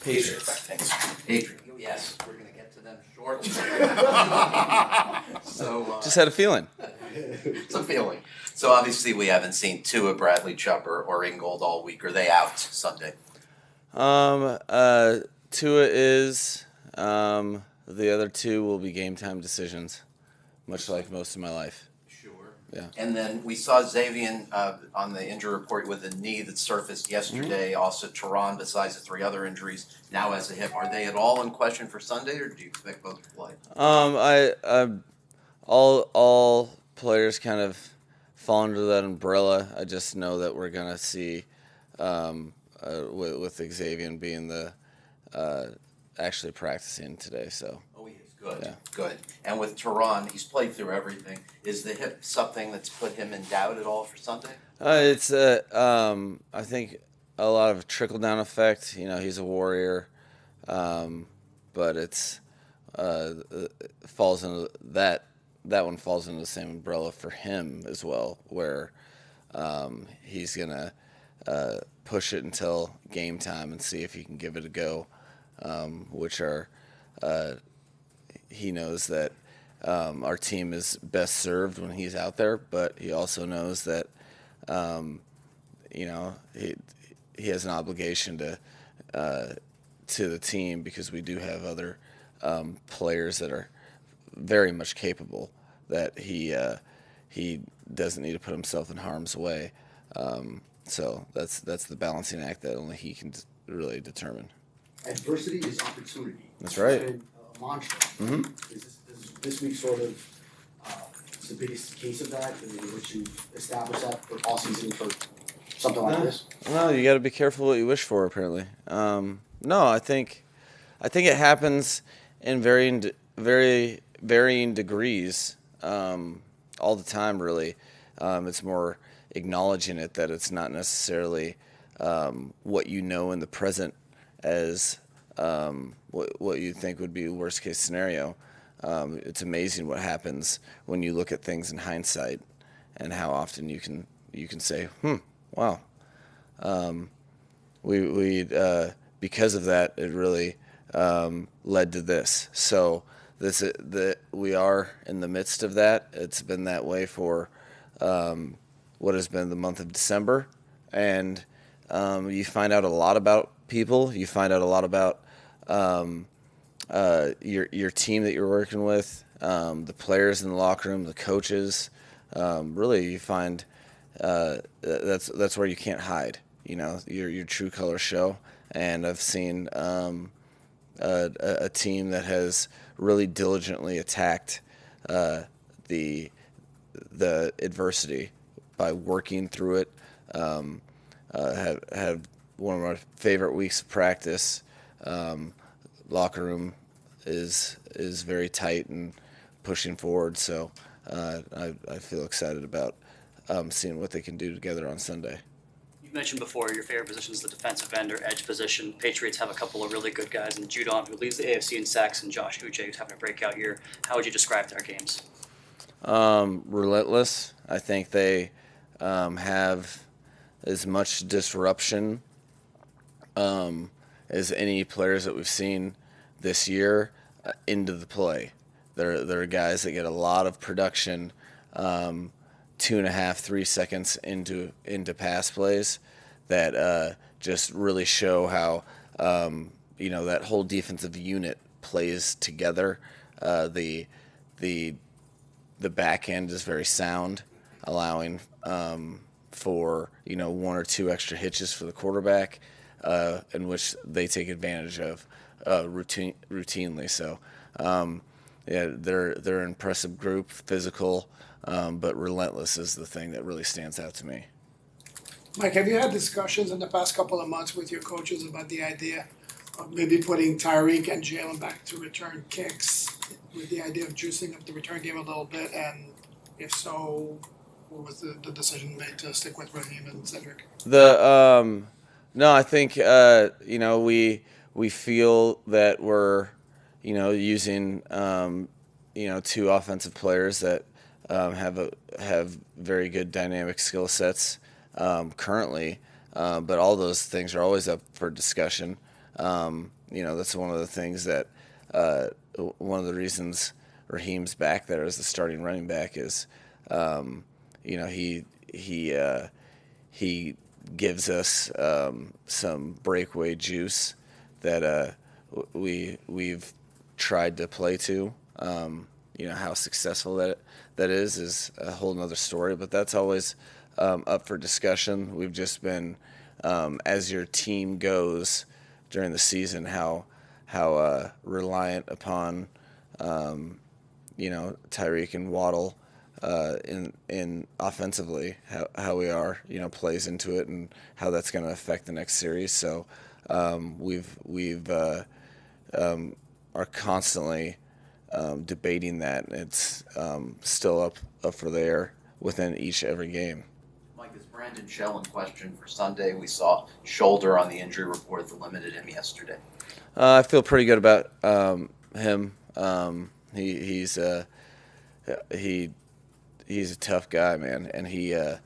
Patriots. Thanks. Patriots. Yes, we're going to get to them shortly. Just had a feeling. It's a feeling. So obviously we haven't seen Tua, Bradley Chubb, or Ingold all week. Are they out Sunday? Tua is. The other two will be game time decisions, much like most of my life. Sure. Yeah. And then we saw Xavier on the injury report with a knee that surfaced yesterday. Mm-hmm. Also, Tehran, besides the 3 other injuries, now has a hip. Are they at all in question for Sunday, or do you expect both to play? All players kind of fall under that umbrella. I just know that we're gonna see with Xavier being the actually practicing today. So. Oh, he is good. Yeah. Good. And with Tehran, he's played through everything. Is the hip something that's put him in doubt at all for Sunday? It's I think a lot of trickle down effect. You know, he's a warrior, but it's falls into that one falls into the same umbrella for him as well, where he's gonna push it until game time and see if he can give it a go. Which are he knows that our team is best served when he's out there, but he also knows that he has an obligation to the team, because we do have other players that are very much capable, that he doesn't need to put himself in harm's way. So that's the balancing act that only he can really determine. Adversity is opportunity. That's right. It's been a mantra. Mm-hmm. Is this week sort of the biggest case of that? I mean, which you've established that for all season for something like this? No, you got to be careful what you wish for. Apparently, no. I think it happens in very varying degrees all the time. Really, it's more acknowledging it, that it's not necessarily what you know in the present as what you think would be a worst case scenario. It's amazing what happens when you look at things in hindsight, and how often you can say, wow. We because of that, it really led to this. So we are in the midst of that. It's been that way for what has been the month of December, and you find out a lot about people. You find out a lot about your team that you're working with, the players in the locker room, the coaches. Really, you find that's where you can't hide. You know, your true colors show. And I've seen a team that has really diligently attacked the adversity by working through it. Have one of my favorite weeks of practice. Locker room is very tight and pushing forward. So I feel excited about seeing what they can do together on Sunday. You mentioned before your favorite position is the defensive end or edge position. Patriots have a couple of really good guys in Judon, who leads the AFC in sacks, and Josh Uche, who's having a breakout year. How would you describe their games? Relentless. I think they have as much disruption as any players that we've seen this year into the play. They're guys that get a lot of production 2.5, 3 seconds into pass plays that just really show how that whole defensive unit plays together. The back end is very sound, allowing for 1 or 2 extra hitches for the quarterback, in which they take advantage of routinely. So they're an impressive group, physical, but relentless is the thing that really stands out to me. Mike, have you had discussions in the past couple of months with your coaches about the idea of maybe putting Tyreek and Jalen back to return kicks, with the idea of juicing up the return game a little bit? And if so, what was the decision made to stick with Raheem and Cedric? No, I think we feel that we're using 2 offensive players that have very good dynamic skill sets currently, but all those things are always up for discussion. that's one of the things that one of the reasons Raheem's back there as the starting running back is, he gives us some breakaway juice that we've tried to play to. How successful that is a whole nother story, but that's always up for discussion. We've just been, as your team goes during the season, how reliant upon Tyreek and Waddle in offensively, how we are, plays into it, and how that's going to affect the next series. So we've are constantly debating that. It's still up for the air within every game. Mike, is Brandon Shell in question for Sunday? We saw shoulder on the injury report that limited him yesterday. I feel pretty good about him. He's a tough guy, man, and he had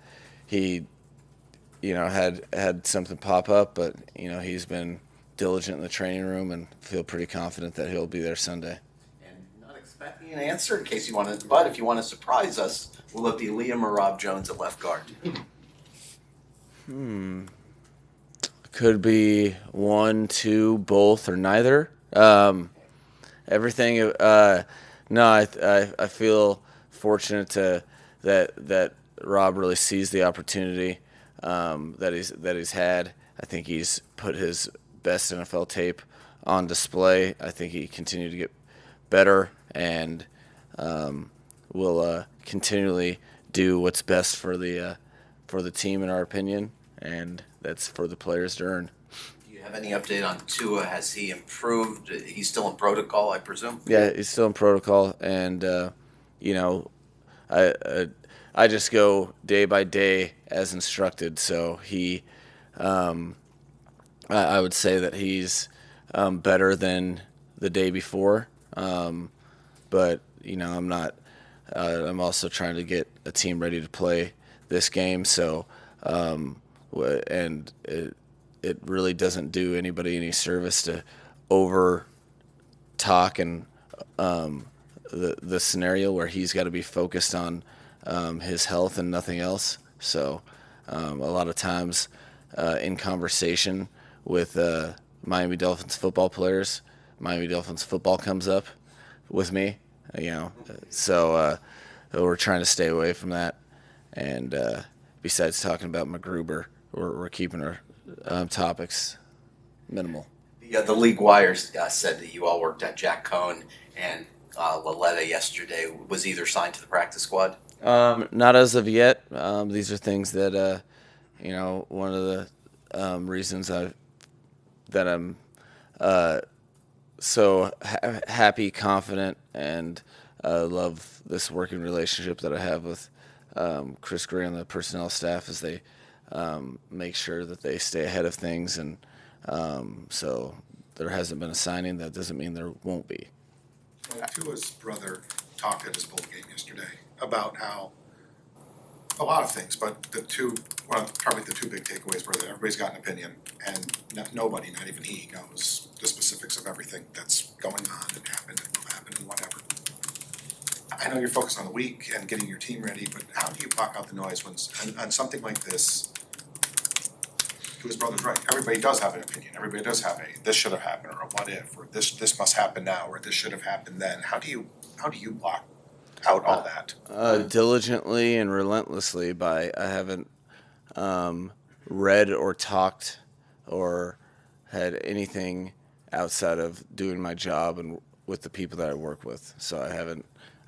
something pop up, but he's been diligent in the training room, and feel pretty confident that he'll be there Sunday. And not expecting an answer in case you want to, but if you want to surprise us, will it be Liam or Rob Jones at left guard? Could be one, two, both, or neither. Everything. No, I feel fortunate that Rob really sees the opportunity that he's had. I think he's put his best NFL tape on display. I think he continued to get better, and will continually do what's best for the team, in our opinion, and that's for the players to earn. Do you have any update on Tua? Has he improved? He's still in protocol, I presume? Yeah, he's still in protocol, and I just go day by day as instructed. So I would say that he's better than the day before, but I'm not. I'm also trying to get a team ready to play this game. So, and it really doesn't do anybody any service to over talk and the scenario where he's got to be focused on his health and nothing else. So a lot of times in conversation with Miami Dolphins football players, Miami Dolphins football comes up with me, so we're trying to stay away from that. And besides talking about McGruber, we're keeping our topics minimal. The league wires said that you all worked at Jack Cohn and Laletta yesterday. Was either signed to the practice squad? Not as of yet. These are things that one of the reasons that I'm so happy, confident, and love this working relationship that I have with Chris Gray and the personnel staff, as they make sure that they stay ahead of things. And so there hasn't been a signing. That doesn't mean there won't be. Tua's brother talked at his bowl game yesterday about how a lot of things, but probably the two big takeaways were that everybody's got an opinion, and nobody, not even he, knows the specifics of everything that's going on and happened and will happen and whatever. I know you're focused on the week and getting your team ready, but how do you block out the noise when on something like this? His brother's right. Everybody does have an opinion. Everybody does have this should have happened, or a what if, or this must happen now, or this should have happened then. How do you block out all that? Diligently and relentlessly. I haven't read or talked or had anything outside of doing my job and with the people that I work with. So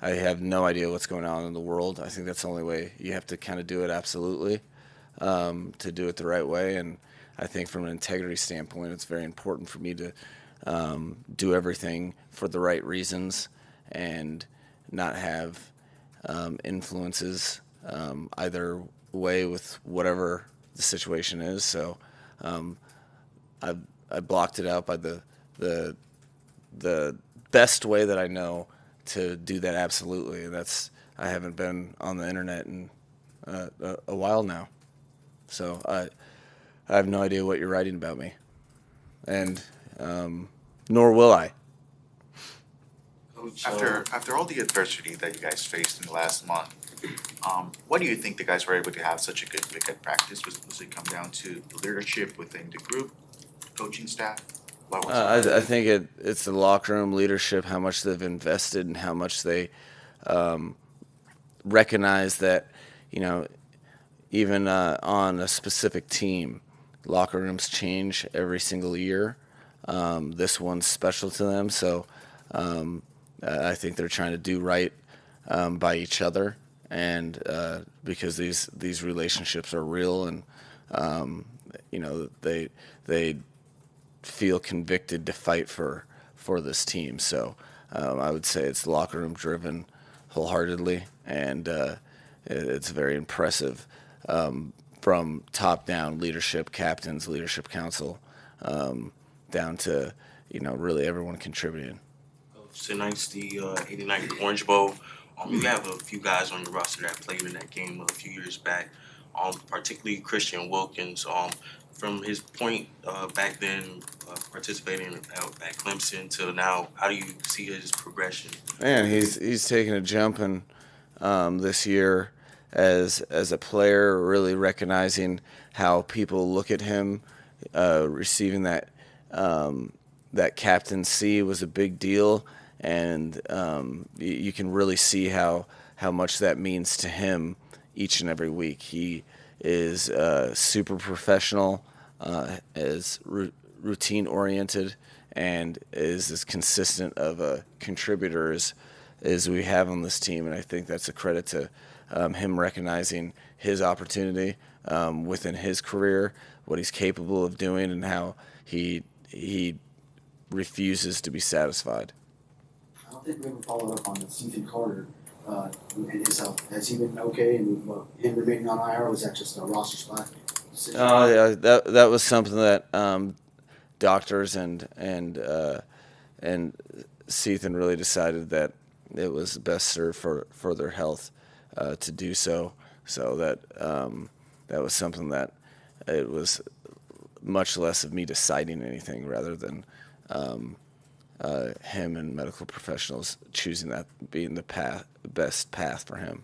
I have no idea what's going on in the world. I think that's the only way you have to kind of do it, absolutely, to do it the right way. And I think from an integrity standpoint, it's very important for me to do everything for the right reasons and not have influences either way with whatever the situation is. So I blocked it out by the best way that I know to do that, absolutely. And I haven't been on the internet in a while now, so I have no idea what you're writing about me. And nor will I. After all the adversity that you guys faced in the last month, what do you think the guys were able to have such a good week at practice? Was it come down to the leadership within the group, coaching staff? What was I think it's the locker room leadership, how much they've invested and how much they recognize that, even on a specific team, locker rooms change every single year. This one's special to them, so I think they're trying to do right by each other, and because these relationships are real, and they feel convicted to fight for this team. So I would say it's locker room driven wholeheartedly, and it's very impressive from top down leadership, captains, leadership council, down to really everyone contributing. Tonight's the 89 Orange Bowl. You have a few guys on your roster that played in that game a few years back, particularly Christian Wilkins. From his point back then, participating at Clemson till now, how do you see his progression? Man, he's taken a jump in this year as a player, really recognizing how people look at him, receiving that captaincy was a big deal, and you can really see how much that means to him each and every week. He is super professional, is routine oriented, and is as consistent of a contributor as we have on this team. And I think that's a credit to him recognizing his opportunity within his career, what he's capable of doing, and how he refuses to be satisfied. I don't think we ever followed up on the Ethan Carter and his health. Has he been okay? And him remaining on IR, was that just a roster spot decision? Oh yeah, that was something that doctors and Ethan really decided that it was best served for their health to do so. So that was something that it was much less of me deciding anything rather than him and medical professionals choosing that being the best path for him.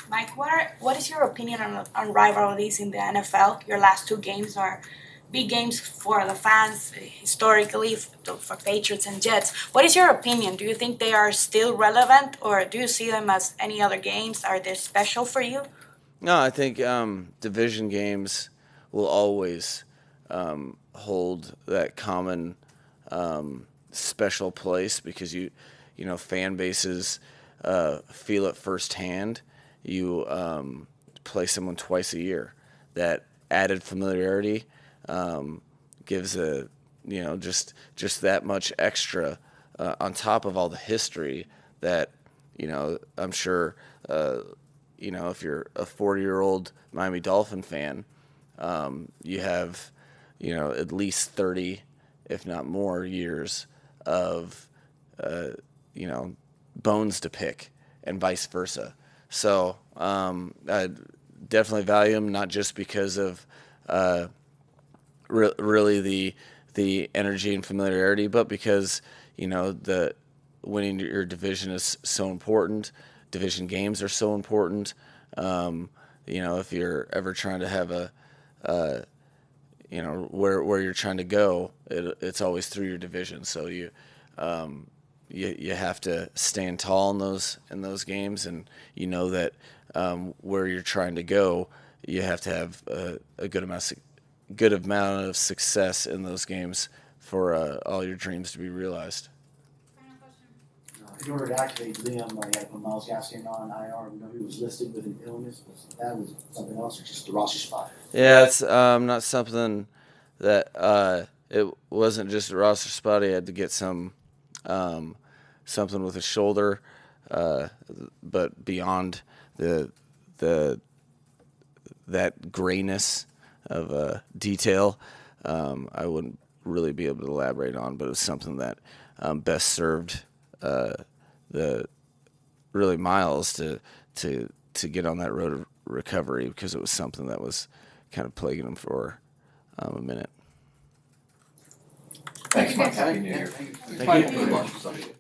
Mike, what is your opinion on rivalries in the NFL? Your last two games are big games for the fans, historically, for Patriots and Jets. What is your opinion? Do you think they are still relevant, or do you see them as any other games? Are they special for you? No, I think division games will always hold that common special place, because fan bases feel it firsthand. You play someone twice a year. That added familiarity gives just that much extra on top of all the history that I'm sure if you're a 40-year-old Miami Dolphin fan, you have at least 30, if not more, years of bones to pick, and vice versa. So I definitely value him, not just because of really the energy and familiarity, but because the winning your division is so important. Division games are so important. If you're ever trying to have where you're trying to go, it's always through your division. So you have to stand tall in those games, and that where you're trying to go, you have to have a good amount of success in those games for all your dreams to be realized. In order to activate Liam, you had Miles Gaskin on IR. We know he was listed with an illness. Was that was something else, or just the roster spot? Yeah, it's not something that it wasn't just a roster spot. He had to get something with his shoulder, but beyond that grayness of detail, I wouldn't really be able to elaborate on. But it was something that best served Miles to get on that road of recovery, because it was something that was kind of plaguing him for a minute. Thanks, Mike. guys. Happy New Year. Thank you. Good luck Sunday.